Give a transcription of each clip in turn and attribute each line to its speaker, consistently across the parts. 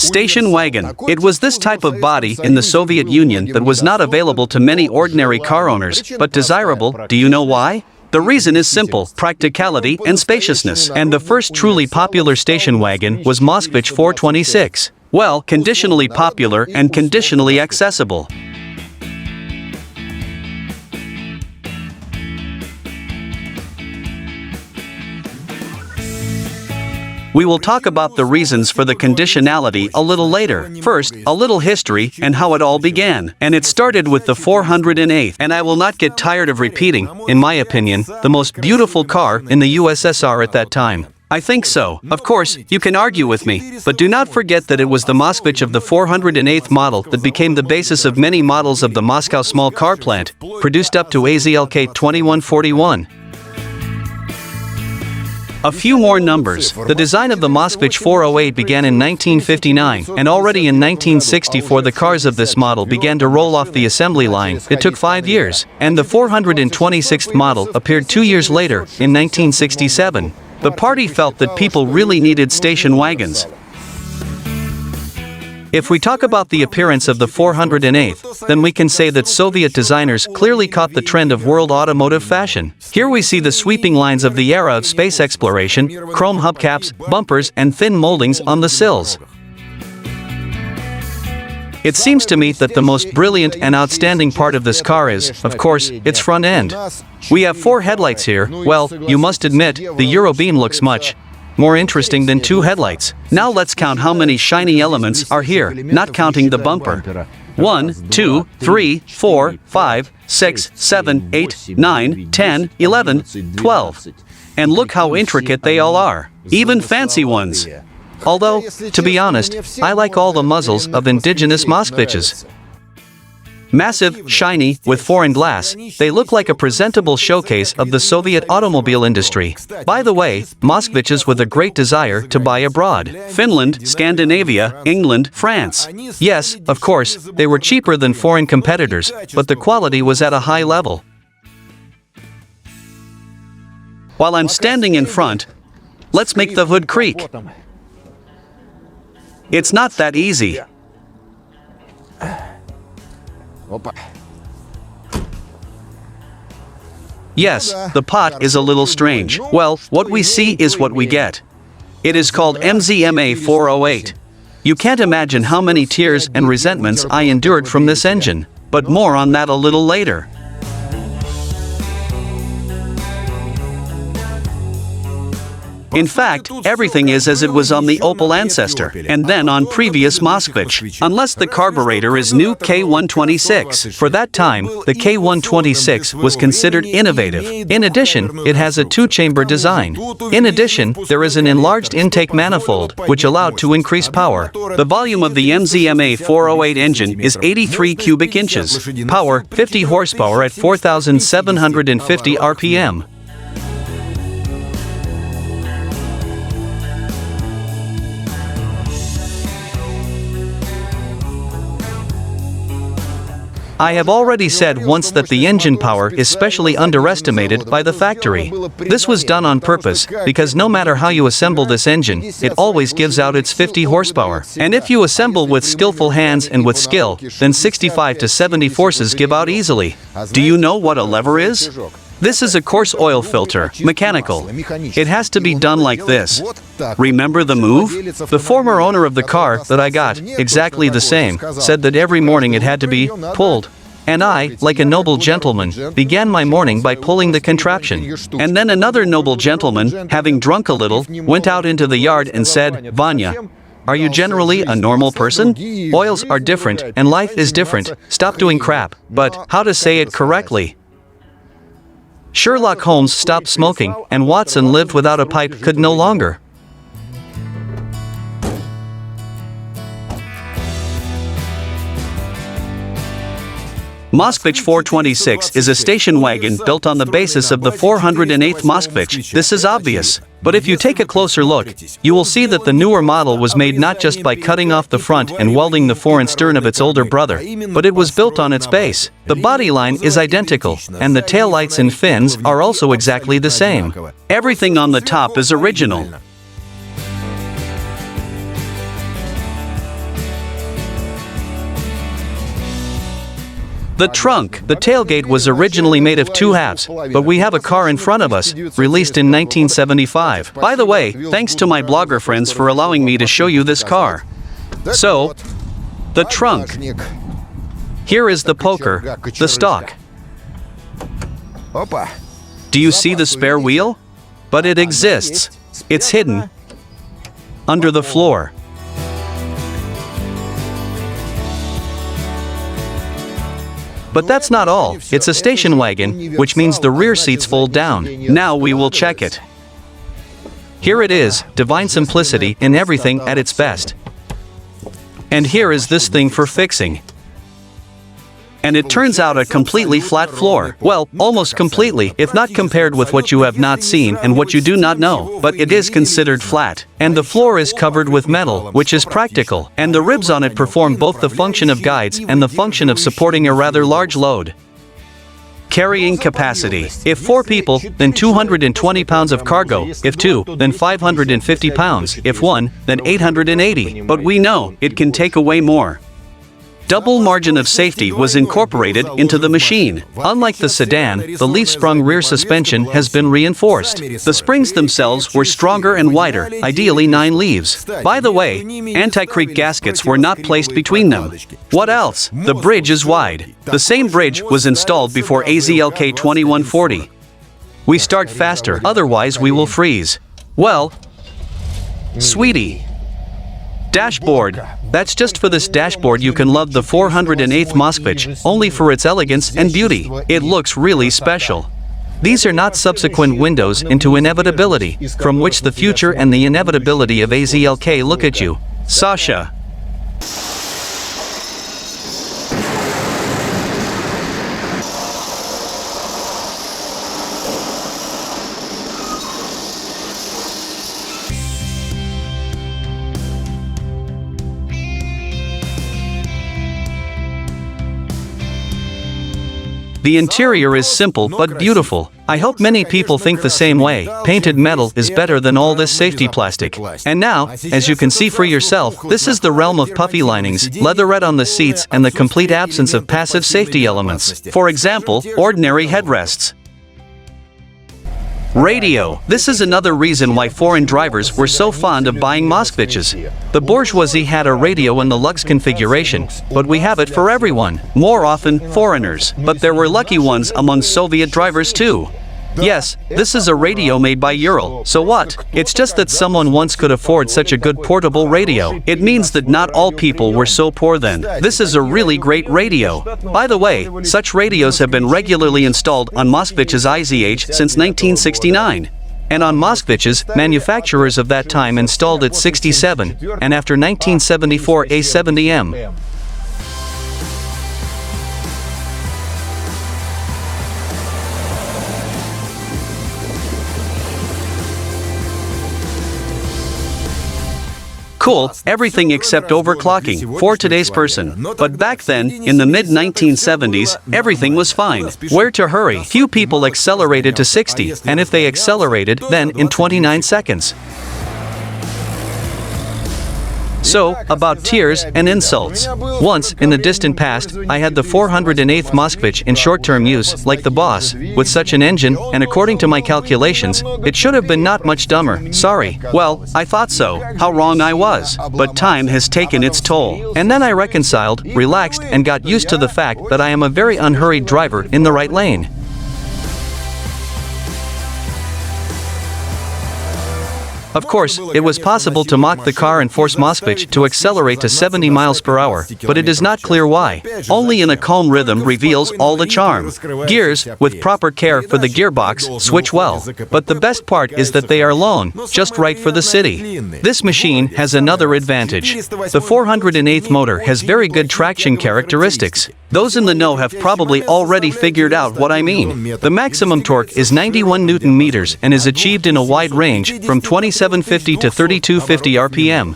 Speaker 1: Station wagon. It was this type of body in the Soviet Union that was not available to many ordinary car owners, but desirable. Do you know why? The reason is simple: practicality and spaciousness. And the first truly popular station wagon was Moskvich-426. Well, conditionally popular and conditionally accessible. We will talk about the reasons for the conditionality a little later. First, a little history and how it all began. And it started with the 408th, and I will not get tired of repeating, in my opinion, the most beautiful car in the USSR at that time. I think so. Of course, you can argue with me, but do not forget that it was the Moskvich of the 408th model that became the basis of many models of the Moscow small car plant, produced up to AZLK 2141. A few more numbers. The design of the Moskvich-408 began in 1959, and already in 1964 the cars of this model began to roll off the assembly line. It took 5 years, and the 426th model appeared 2 years later, in 1967. The party felt that people really needed station wagons. If we talk about the appearance of the 408th, then we can say that Soviet designers clearly caught the trend of world automotive fashion. Here we see the sweeping lines of the era of space exploration, chrome hubcaps, bumpers, and thin moldings on the sills. It seems to me that the most brilliant and outstanding part of this car is, of course, its front end. We have 4 headlights here. Well, you must admit, the Eurobeam looks much more interesting than 2 headlights. Now let's count how many shiny elements are here, not counting the bumper. 1, 2, 3, 4, 5, 6, 7, 8, 9, 10, 11, 12. And look how intricate they all are. Even fancy ones. Although, to be honest, I like all the muzzles of indigenous Moskviches. Massive, shiny, with foreign glass, they look like a presentable showcase of the Soviet automobile industry. By the way, Moskviches with a great desire to buy abroad. Finland, Scandinavia, England, France. Yes, of course, they were cheaper than foreign competitors, but the quality was at a high level. While I'm standing in front, let's make the hood creak. It's not that easy. Yes, the pot is a little strange. Well, what we see is what we get. It is called MZMA 408. You can't imagine how many tears and resentments I endured from this engine, but more on that a little later. In fact, everything is as it was on the Opel Ancestor, and then on previous Moskvich, unless the carburetor is new K126. For that time, the K126 was considered innovative. In addition, it has a 2-chamber design. In addition, there is an enlarged intake manifold, which allowed to increase power. The volume of the MZMA 408 engine is 83 cubic inches. Power, 50 horsepower at 4,750 RPM. I have already said once that the engine power is specially underestimated by the factory. This was done on purpose, because no matter how you assemble this engine, it always gives out its 50 horsepower. And if you assemble with skillful hands and with skill, then 65 to 70 forces give out easily. Do you know what a lever is? This is a coarse oil filter, mechanical. It has to be done like this. Remember the move? The former owner of the car that I got, exactly the same, said that every morning it had to be pulled. And I, like a noble gentleman, began my morning by pulling the contraption. And then another noble gentleman, having drunk a little, went out into the yard and said, "Vanya, are you generally a normal person? Oils are different and life is different. Stop doing crap." But how to say it correctly? Sherlock Holmes stopped smoking, and Watson lived without a pipe could no longer. Moskvich-426 is a station wagon built on the basis of the 408th Moskvich. This is obvious. But if you take a closer look, you will see that the newer model was made not just by cutting off the front and welding the fore and stern of its older brother, but it was built on its base. The body line is identical, and the taillights and fins are also exactly the same. Everything on the top is original. The trunk. The tailgate was originally made of two halves, but we have a car in front of us, released in 1975. By the way, thanks to my blogger friends for allowing me to show you this car. So, the trunk. Here is the poker, the stock. Do you see the spare wheel? But it exists. It's hidden under the floor. But that's not all. It's a station wagon, which means the rear seats fold down. Now we will check it. Here it is, divine simplicity in everything at its best. And here is this thing for fixing. And it turns out a completely flat floor. Well, almost completely, if not compared with what you have not seen and what you do not know, but it is considered flat. And the floor is covered with metal, which is practical, and the ribs on it perform both the function of guides and the function of supporting a rather large load. Carrying capacity. If 4 people, then 220 pounds of cargo. If 2, then 550 pounds. If 1, then 880. But we know it can take away more. Double margin of safety was incorporated into the machine. Unlike the sedan, the leaf-sprung rear suspension has been reinforced. The springs themselves were stronger and wider, ideally 9 leaves. By the way, anti-creak gaskets were not placed between them. What else? The bridge is wide. The same bridge was installed before AZLK 2140. We start faster, otherwise we will freeze. Well, sweetie. Dashboard. That's just for this dashboard you can love the 408th Moskvich, only for its elegance and beauty. It looks really special. These are not subsequent windows into inevitability, from which the future and the inevitability of AZLK look at you. Sasha. The interior is simple but beautiful. I hope many people think the same way. Painted metal is better than all this safety plastic. And now, as you can see for yourself, this is the realm of puffy linings, leatherette on the seats, and the complete absence of passive safety elements. For example, ordinary headrests. Radio. This is another reason why foreign drivers were so fond of buying Moskviches. The bourgeoisie had a radio in the Lux configuration, but we have it for everyone, more often foreigners. But there were lucky ones among Soviet drivers too. Yes, this is a radio made by Ural. So what? It's just that someone once could afford such a good portable radio. It means that not all people were so poor then. This is a really great radio. By the way, such radios have been regularly installed on Moskvich's IZH since 1969. And on Moskvich's, manufacturers of that time installed it 67, and after 1974 A70M. Cool, everything except overclocking, for today's person. But back then, in the mid-1970s, everything was fine. Where to hurry? Few people accelerated to 60, and if they accelerated, then in 29 seconds. So, about tears and insults. Once, in the distant past, I had the 408th Moskvich in short-term use, like the boss, with such an engine, and according to my calculations, it should have been not much dumber. Sorry. Well, I thought so. How wrong I was. But time has taken its toll. And then I reconciled, relaxed, and got used to the fact that I am a very unhurried driver in the right lane. Of course, it was possible to mock the car and force Moskvich to accelerate to 70 miles per hour, but it is not clear why. Only in a calm rhythm reveals all the charm. Gears, with proper care for the gearbox, switch well. But the best part is that they are long, just right for the city. This machine has another advantage. The 408th motor has very good traction characteristics. Those in the know have probably already figured out what I mean. The maximum torque is 91 Newton meters and is achieved in a wide range, from 2750 to 3250 RPM.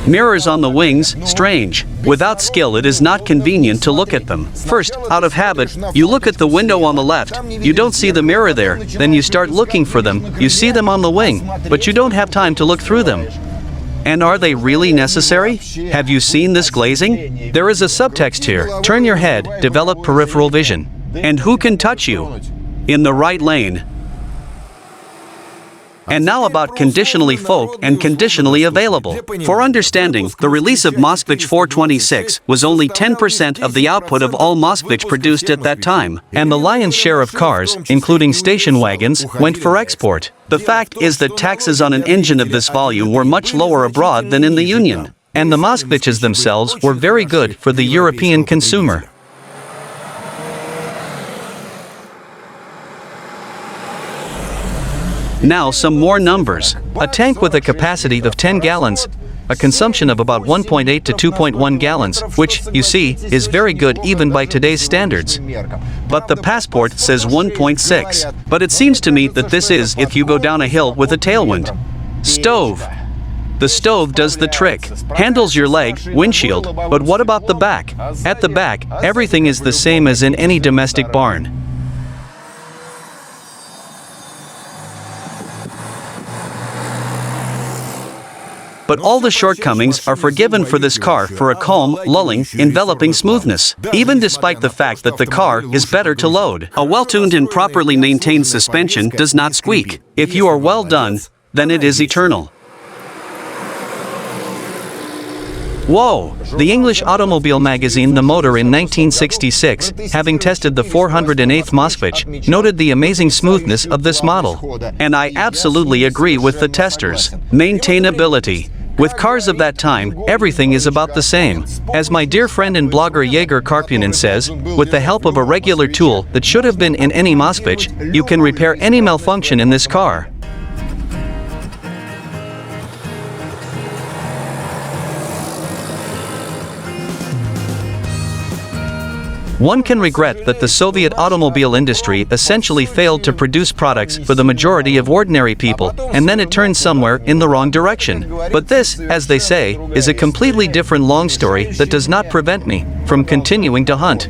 Speaker 1: Mirrors on the wings, strange. Without skill it is not convenient to look at them. First, out of habit, you look at the window on the left, you don't see the mirror there, then you start looking for them, you see them on the wing, but you don't have time to look through them. And are they really necessary? Have you seen this glazing? There is a subtext here. Turn your head, develop peripheral vision. And who can touch you? In the right lane. And now about conditionally folk and conditionally available. For understanding, the release of Moskvich-426 was only 10% of the output of all Moskvich produced at that time, and the lion's share of cars, including station wagons, went for export. The fact is that taxes on an engine of this volume were much lower abroad than in the Union, and the Moskviches themselves were very good for the European consumer. Now some more numbers. A tank with a capacity of 10 gallons, a consumption of about 1.8 to 2.1 gallons, which, you see, is very good even by today's standards. But the passport says 1.6. But it seems to me that this is if you go down a hill with a tailwind. Stove. The stove does the trick. Handles your leg, windshield, but what about the back? At the back, everything is the same as in any domestic barn. But all the shortcomings are forgiven for this car for a calm, lulling, enveloping smoothness, even despite the fact that the car is better to load. A well-tuned and properly maintained suspension does not squeak. If you are well done, then it is eternal. Whoa! The English automobile magazine The Motor in 1966, having tested the 408th Moskvich, noted the amazing smoothness of this model. And I absolutely agree with the testers. Maintainability. With cars of that time, everything is about the same. As my dear friend and blogger Jaeger Karpunin says, with the help of a regular tool that should have been in any Moskvich, you can repair any malfunction in this car. One can regret that the Soviet automobile industry essentially failed to produce products for the majority of ordinary people, and then it turned somewhere in the wrong direction. But this, as they say, is a completely different long story that does not prevent me from continuing to hunt.